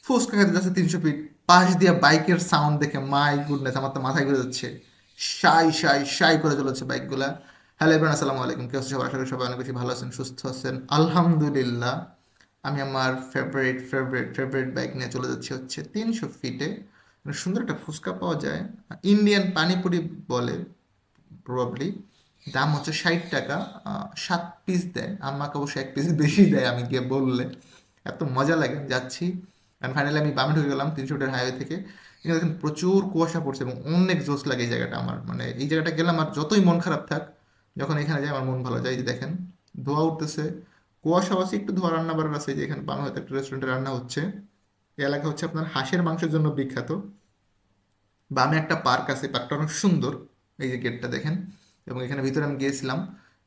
ফুচকা খেতে যাচ্ছে 300 ফিট, পাশ দিয়ে বাইকের সাউন্ড দেখে মাই গুডনেস, আমার তো মাথায় ঘুরে যাচ্ছে। সাই সাই সাই করে চলেছে বাইকগুলা। হ্যালো এভরিওয়ান, আসসালামু আলাইকুম। কেউ সবাই, আশা করি সবাই অনেক বেশি ভালো আছেন, সুস্থ আছেন, আলহামদুলিল্লাহ। আমি আমার ফেভারিট ফেভারিট ফেভারিট বাইক নিয়ে চলে যাচ্ছি হচ্ছে 300 ফিটে। সুন্দর একটা ফুচকা পাওয়া যায়, ইন্ডিয়ান পানিপুরি বলে প্রবাবলি। দাম হচ্ছে 60 টাকা। 7 পিস দেয়, আমাকে অবশ্যই 1 পিস বেশি দেয় আমি গিয়ে বললে। এত মজা লাগে, আমি যাচ্ছি। অ্যান্ড ফাইনালি আমি বামে ঢুকে গেলাম 300 ফিটের হাইওয়ে থেকে। এখানে দেখেন প্রচুর কুয়াশা পড়ছে এবং অনেক জোস লাগে এই জায়গাটা আমার। মানে এই জায়গাটা গেলাম আর যতই মন খারাপ থাক, যখন এখানে যাই আমার মন ভালো যায়। এই যে দেখেন ধোঁয়া উঠতেছে, কুয়াশা আছে, একটু ধোঁয়া, রান্না বান্নার আছে। এই যে এখানে বামে হয়তো একটা রেস্টুরেন্টে রান্না হচ্ছে। এই এলাকা হচ্ছে আপনার হাঁসের মাংসের জন্য বিখ্যাত। বামে একটা পার্ক আছে, পার্কটা অনেক সুন্দর। এই যে গেটটা দেখেন। এবং এখানে ভিতরে আমি গিয়েছিলাম।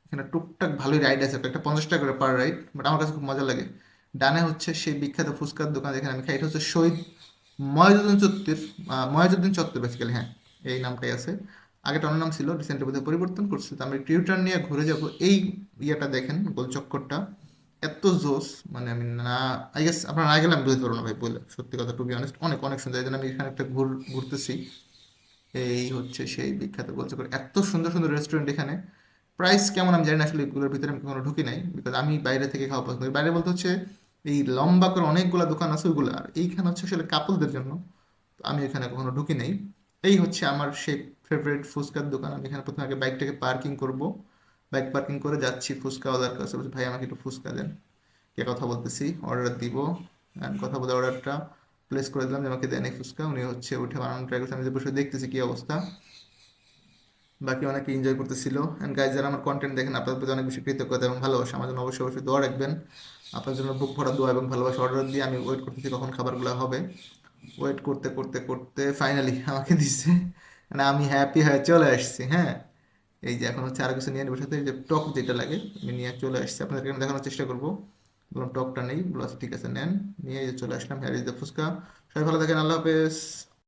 এখানে টুকটাক ভালোই রাইড আছে, একটা 50 টাকা করে পার রাইড, বাট আমার কাছে খুব মজা লাগে। ডানে হচ্ছে সেই বিখ্যাত ফুচকার দোকান যেখানে আমি খাই, এটা হচ্ছে শহীদ ময়জুদ্দিন চত্বর। ময়জুদ্দিন চত্বর বেসিক্যালি, হ্যাঁ, এই নামটাই আছে। আগেটা অন্য নাম ছিল, রিসেন্টলি বোধহয় পরিবর্তন করছে। তো আমি টিউটার নিয়ে ঘুরে যাব। এই ইয়েটা দেখেন, গোল চক্করটা এত জোস, মানে আমি না, আই গেস আপনারা না গেলে আমি বুঝতে পারবো না ভাই, বলে সত্যি কথা, টু বি অনেস্ট, অনেক অনেক সুন্দর। এই জন্য আমি এখানে একটা ঘুরতেছি। এই হচ্ছে সেই বিখ্যাত গোলচক্কর, এত সুন্দর সুন্দর রেস্টুরেন্ট এখানে। প্রাইস কেমন আমি জানি না, আসলে এগুলোর ভিতরে আমি কখনো ঢুকি নাই, বিকজ আমি বাইরে থেকে খাওয়া পছন্দ করি। বাইরে বলতে হচ্ছে এই লম্বা করে অনেকগুলো দোকান আছে ওইগুলো, আর এইখানে হচ্ছে আসলে কাপলদের জন্য। তো আমি এখানে কখনো ঢুকি নাই। এই হচ্ছে আমার সেই ফেভারিট ফুচকার দোকান। আমি এখানে প্রথমে আগে বাইকটাকে পার্কিং করব। বাইক পার্কিং করে যাচ্ছি ফুচকাওয়ালার কাছে, বলছি ভাই আমাকে একটু ফুচকা দেন। কে কথা বলতেছি, অর্ডার দিব। And কথা বলে অর্ডারটা প্লেস করে দিলাম যে আমাকে দেন এই ফুচকা। উনি হচ্ছে উঠে বানানো ট্রাই করছে, আমি যে বসে দেখতেছি কি অবস্থা। বাকি অনেকে এনজয় করতেছিল। অ্যান্ড গাইজ, যারা আমার কন্টেন্ট দেখেন, আপনাদের প্রতি অনেক বেশি কৃতজ্ঞতা এবং ভালোবাসা। আমার জন্য অবশ্যই অবশ্যই দোয়া রাখবেন। আপনার জন্য বুক ভরা দোয়া এবং ভালোবাসা। অর্ডার দিয়ে আমি ওয়েট করতেছি কখন খাবারগুলো হবে। ওয়েট করতে করতে করতে ফাইনালি আমাকে দিচ্ছে। মানে আমি হ্যাপি হয়ে চলে আসছি, হ্যাঁ। এই যে এখন হচ্ছে আরো কিছু নিয়ে নেবো সাথে, এই যে টক যেটা লাগে আমি নিয়ে চলে আসছি, আপনাদেরকে আমি দেখানোর চেষ্টা করবো। বললাম টকটা নেই, বলো আচ্ছা ঠিক আছে নেন। নিয়ে এই যে চলে আসলাম, হ্যাঁ এই যে ফুচকা। সবাই ভালো থাকেন, আল্লাহ হাফেজ।